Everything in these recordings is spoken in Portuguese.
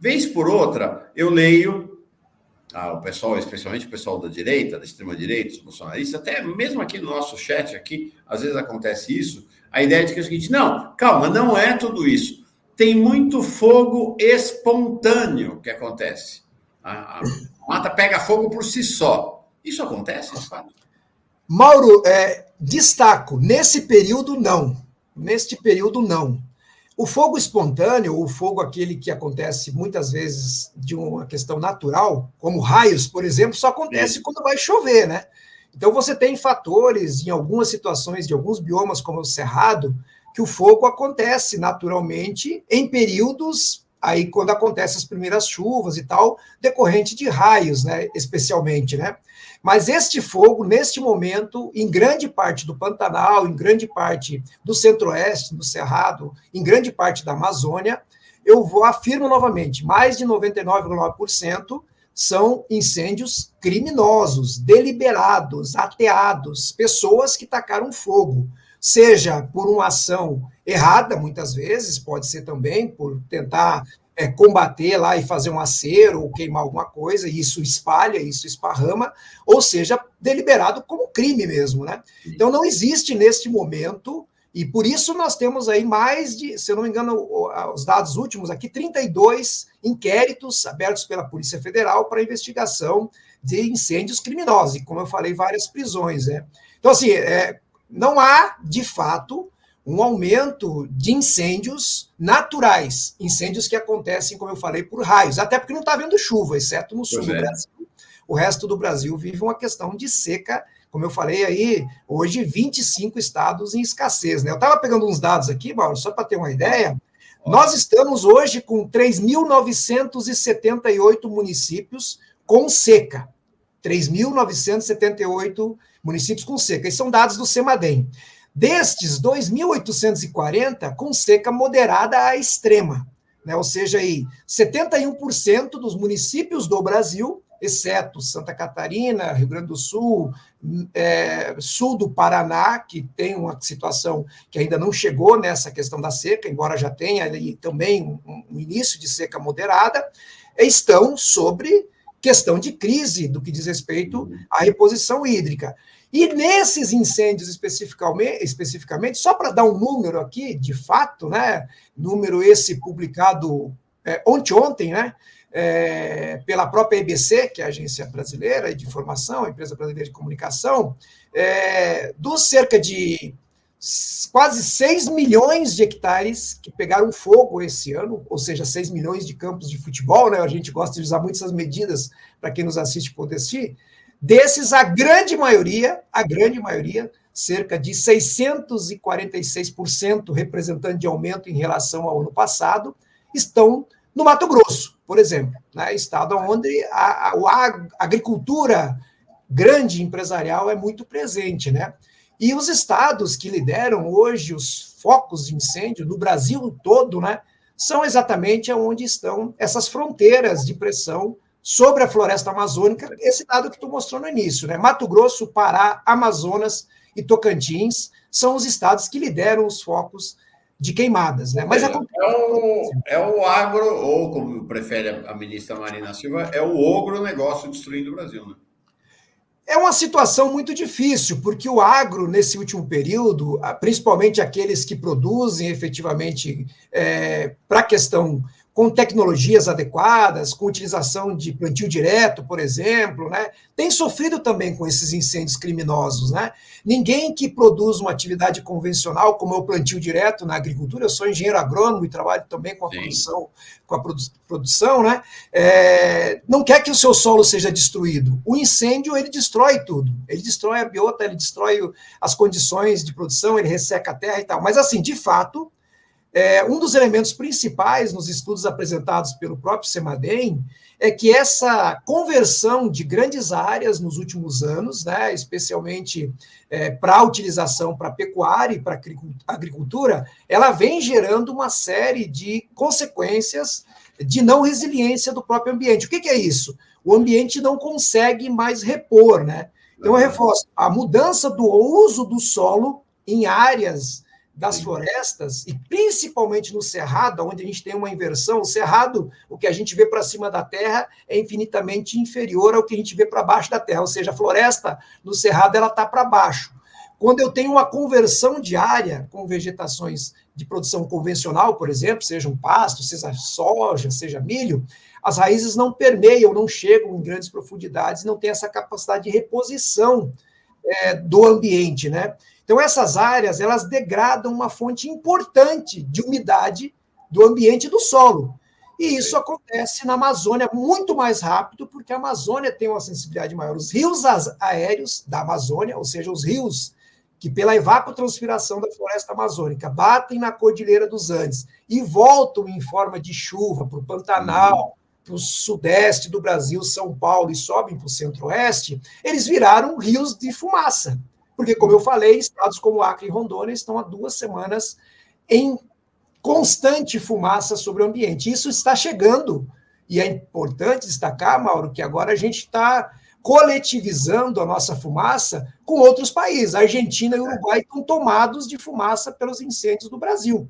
Vez por outra, eu leio o pessoal, especialmente o pessoal da direita, da extrema-direita, os bolsonaristas, até mesmo aqui no nosso chat, aqui, às vezes acontece isso, a ideia de que é o seguinte, não, calma, não é tudo isso. Tem muito fogo espontâneo que acontece. A mata pega fogo por si só. Isso acontece, de fato? Mauro, destaco, nesse período, não. Neste período, não. O fogo espontâneo, o fogo aquele que acontece muitas vezes de uma questão natural, como raios, por exemplo, só acontece quando vai chover, né? Então você tem fatores, em algumas situações de alguns biomas, como o Cerrado, que o fogo acontece naturalmente em períodos, aí quando acontecem as primeiras chuvas e tal, decorrente de raios, né? Especialmente, né? Mas este fogo, neste momento, em grande parte do Pantanal, em grande parte do Centro-Oeste, do Cerrado, em grande parte da Amazônia, afirmo novamente, mais de 99,9% são incêndios criminosos, deliberados, ateados, pessoas que tacaram fogo, seja por uma ação errada, muitas vezes, pode ser também por tentar combater lá e fazer um acero ou queimar alguma coisa, e isso espalha, isso esparrama, ou seja, deliberado como crime mesmo, né? Então não existe neste momento, e por isso nós temos aí mais de, se eu não me engano, os dados últimos aqui, 32 inquéritos abertos pela Polícia Federal para investigação de incêndios criminosos, e como eu falei, várias prisões, né? Então, assim, não há, de fato, um aumento de incêndios naturais, incêndios que acontecem, como eu falei, por raios, até porque não está havendo chuva, exceto no sul do Brasil. O resto do Brasil vive uma questão de seca, como eu falei aí, hoje 25 estados em escassez, né? Eu estava pegando uns dados aqui, Mauro, só para ter uma ideia, nós estamos hoje com 3.978 municípios com seca, 3.978 municípios com seca, esses são dados do CEMADEM. Destes, 2.840 com seca moderada a extrema, né? Ou seja, aí, 71% dos municípios do Brasil, exceto Santa Catarina, Rio Grande do Sul, sul do Paraná, que tem uma situação que ainda não chegou nessa questão da seca, embora já tenha ali também um início de seca moderada, estão sobre questão de crise do que diz respeito à reposição hídrica. E nesses incêndios especificamente, só para dar um número aqui, de fato, né, número esse publicado ontem, né, pela própria EBC, que é a Agência Brasileira de Informação, a Empresa Brasileira de Comunicação, dos cerca de quase 6 milhões de hectares que pegaram fogo esse ano, ou seja, 6 milhões de campos de futebol, né, a gente gosta de usar muito essas medidas para quem nos assiste poder assistir. Desses, a grande maioria, cerca de 646%, representando de aumento em relação ao ano passado, estão no Mato Grosso, por exemplo, né? Estado onde a agricultura grande empresarial é muito presente, né? E os estados que lideram hoje os focos de incêndio no Brasil todo, né, são exatamente onde estão essas fronteiras de pressão sobre a floresta amazônica, esse dado que tu mostrou no início, né? Mato Grosso, Pará, Amazonas e Tocantins são os estados que lideram os focos de queimadas, né? Mas é o agro, ou como prefere a ministra Marina Silva, é o ogronegócio destruindo o Brasil, né? É uma situação muito difícil, porque o agro, nesse último período, principalmente aqueles que produzem efetivamente para a questão com tecnologias adequadas, com utilização de plantio direto, por exemplo, né, tem sofrido também com esses incêndios criminosos, né? Ninguém que produz uma atividade convencional, como é o plantio direto na agricultura, eu sou engenheiro agrônomo e trabalho também com a produção, né? Não quer que o seu solo seja destruído. O incêndio, ele destrói tudo. Ele destrói a biota, ele destrói as condições de produção, ele resseca a terra e tal. Mas, assim, de fato, um dos elementos principais nos estudos apresentados pelo próprio CEMADEM é que essa conversão de grandes áreas nos últimos anos, né, especialmente para a utilização para pecuária e para agricultura, ela vem gerando uma série de consequências de não resiliência do próprio ambiente. O que é isso? O ambiente não consegue mais repor, né? Então, eu reforço, a mudança do uso do solo em áreas das florestas, e principalmente no Cerrado, onde a gente tem uma inversão. O Cerrado, o que a gente vê para cima da terra é infinitamente inferior ao que a gente vê para baixo da terra, ou seja, a floresta no Cerrado ela está para baixo. Quando eu tenho uma conversão de área com vegetações de produção convencional, por exemplo, seja um pasto, seja soja, seja milho, as raízes não permeiam, não chegam em grandes profundidades, não tem essa capacidade de reposição do ambiente, né? Então, essas áreas, elas degradam uma fonte importante de umidade do ambiente do solo. E isso acontece na Amazônia muito mais rápido, porque a Amazônia tem uma sensibilidade maior. Os rios aéreos da Amazônia, ou seja, os rios que pela evapotranspiração da floresta amazônica batem na Cordilheira dos Andes e voltam em forma de chuva para o Pantanal, para o sudeste do Brasil, São Paulo, e sobem para o centro-oeste, eles viraram rios de fumaça. Porque, como eu falei, estados como Acre e Rondônia estão há 2 semanas em constante fumaça sobre o ambiente. Isso está chegando, e é importante destacar, Mauro, que agora a gente está coletivizando a nossa fumaça com outros países. A Argentina e o Uruguai estão tomados de fumaça pelos incêndios do Brasil,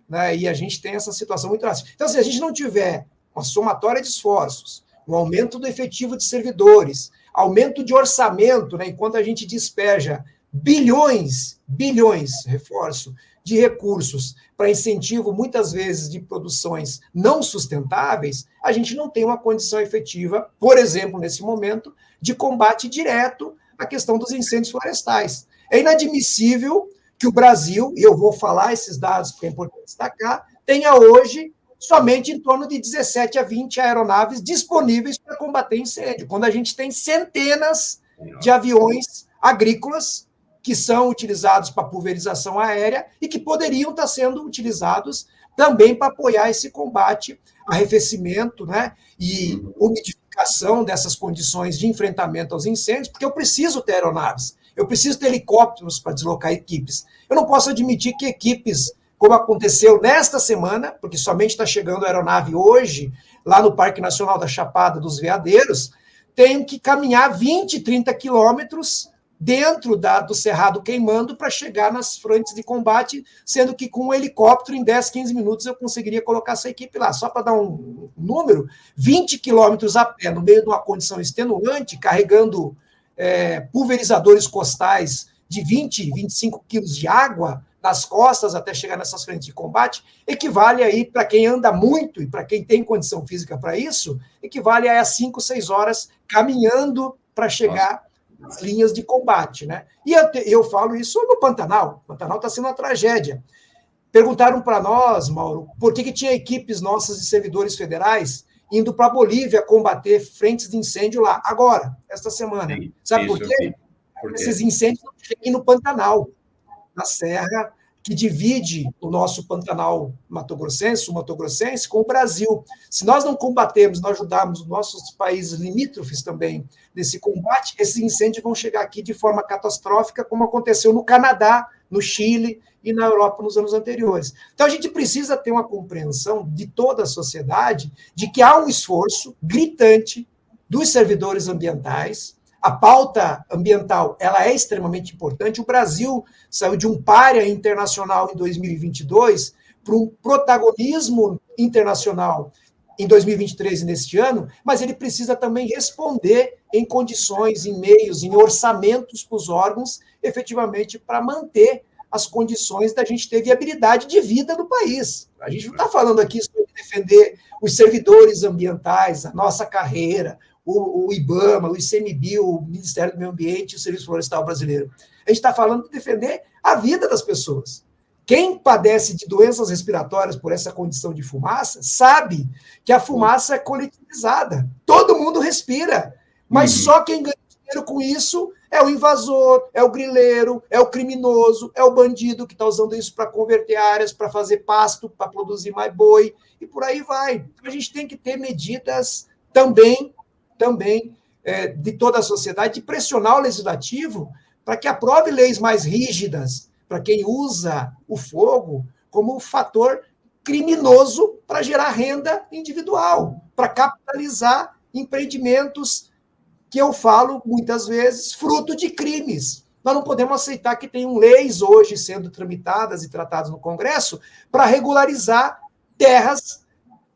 né? E a gente tem essa situação muito drástica. Então, se a gente não tiver uma somatória de esforços, um aumento do efetivo de servidores, aumento de orçamento, né, enquanto a gente despeja bilhões, reforço, de recursos para incentivo, muitas vezes, de produções não sustentáveis, a gente não tem uma condição efetiva, por exemplo, nesse momento, de combate direto à questão dos incêndios florestais. É inadmissível que o Brasil, e eu vou falar esses dados porque é importante destacar, tenha hoje somente em torno de 17 a 20 aeronaves disponíveis para combater incêndio, quando a gente tem centenas de aviões agrícolas que são utilizados para pulverização aérea e que poderiam estar sendo utilizados também para apoiar esse combate, arrefecimento, né, e umidificação dessas condições de enfrentamento aos incêndios, porque eu preciso ter aeronaves, eu preciso ter helicópteros para deslocar equipes. Eu não posso admitir que equipes, como aconteceu nesta semana, porque somente está chegando a aeronave hoje, lá no Parque Nacional da Chapada dos Veadeiros, tenham que caminhar 20, 30 quilômetros dentro do Cerrado queimando para chegar nas frentes de combate, sendo que com um helicóptero, em 10, 15 minutos, eu conseguiria colocar essa equipe lá. Só para dar um número, 20 quilômetros a pé, no meio de uma condição extenuante, carregando pulverizadores costais de 20, 25 quilos de água nas costas até chegar nessas frentes de combate, equivale aí, para quem anda muito e para quem tem condição física para isso, equivale a 5, 6 horas caminhando para chegar nas linhas de combate, né? E eu falo isso no Pantanal. O Pantanal está sendo uma tragédia. Perguntaram para nós, Mauro, por que tinha equipes nossas de servidores federais indo para a Bolívia combater frentes de incêndio lá, agora, esta semana. Sim, sabe por quê? Porque esses incêndios não chegam no Pantanal, na serra que divide o nosso Pantanal mato-grossense com o Brasil. Se nós não combatermos, não ajudarmos os nossos países limítrofes também nesse combate, esses incêndios vão chegar aqui de forma catastrófica, como aconteceu no Canadá, no Chile e na Europa nos anos anteriores. Então, a gente precisa ter uma compreensão de toda a sociedade de que há um esforço gritante dos servidores ambientais. A pauta ambiental ela é extremamente importante. O Brasil saiu de um pária internacional em 2022 para um protagonismo internacional em 2023 e neste ano, mas ele precisa também responder em condições, em meios, em orçamentos para os órgãos, efetivamente para manter as condições da gente ter viabilidade de vida no país. A gente não está falando aqui sobre defender os servidores ambientais, a nossa carreira, o IBAMA, o ICMBio, o Ministério do Meio Ambiente e o Serviço Florestal Brasileiro. A gente está falando de defender a vida das pessoas. Quem padece de doenças respiratórias por essa condição de fumaça sabe que a fumaça é coletivizada. Todo mundo respira, mas só quem ganha dinheiro com isso é o invasor, é o grileiro, é o criminoso, é o bandido que está usando isso para converter áreas, para fazer pasto, para produzir mais boi, e por aí vai. Então, a gente tem que ter medidas também de toda a sociedade, de pressionar o legislativo para que aprove leis mais rígidas para quem usa o fogo como um fator criminoso para gerar renda individual, para capitalizar empreendimentos que eu falo muitas vezes fruto de crimes. nós não podemos aceitar que tenham leis hoje sendo tramitadas e tratadas no Congresso para regularizar terras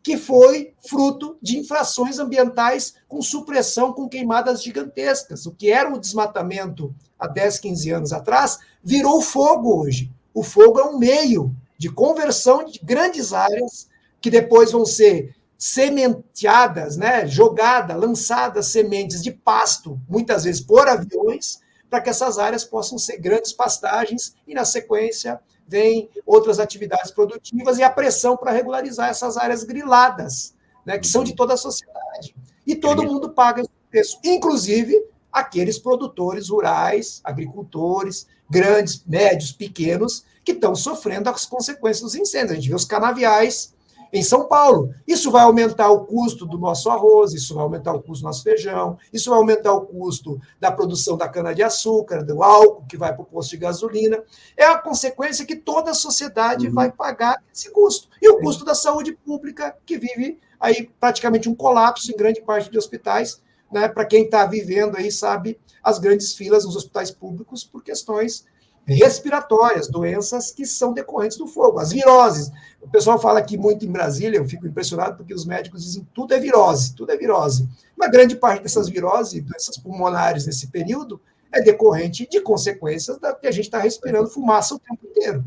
que foi fruto de infrações ambientais com supressão, com queimadas gigantescas. O que era um desmatamento há 10, 15 anos atrás, virou fogo hoje. O fogo é um meio de conversão de grandes áreas que depois vão ser sementeadas, né, jogadas, lançadas sementes de pasto, muitas vezes por aviões, para que essas áreas possam ser grandes pastagens e, na sequência, vem outras atividades produtivas e a pressão para regularizar essas áreas griladas, né, que são de toda a sociedade. E todo mundo paga esse preço, inclusive aqueles produtores rurais, agricultores, grandes, médios, pequenos, que estão sofrendo as consequências dos incêndios. A gente vê os canaviais em São Paulo. Isso vai aumentar o custo do nosso arroz, isso vai aumentar o custo do nosso feijão, isso vai aumentar o custo da produção da cana-de-açúcar, do álcool que vai para o posto de gasolina. É a consequência que toda a sociedade vai pagar esse custo. E o custo da saúde pública, que vive aí praticamente um colapso em grande parte de hospitais, né? Para quem está vivendo aí, sabe, as grandes filas nos hospitais públicos por questões respiratórias, doenças que são decorrentes do fogo, as viroses. O pessoal fala aqui muito em Brasília, eu fico impressionado porque os médicos dizem tudo é virose, tudo é virose. Uma grande parte dessas viroses, doenças pulmonares nesse período, é decorrente de consequências da que a gente está respirando fumaça o tempo inteiro.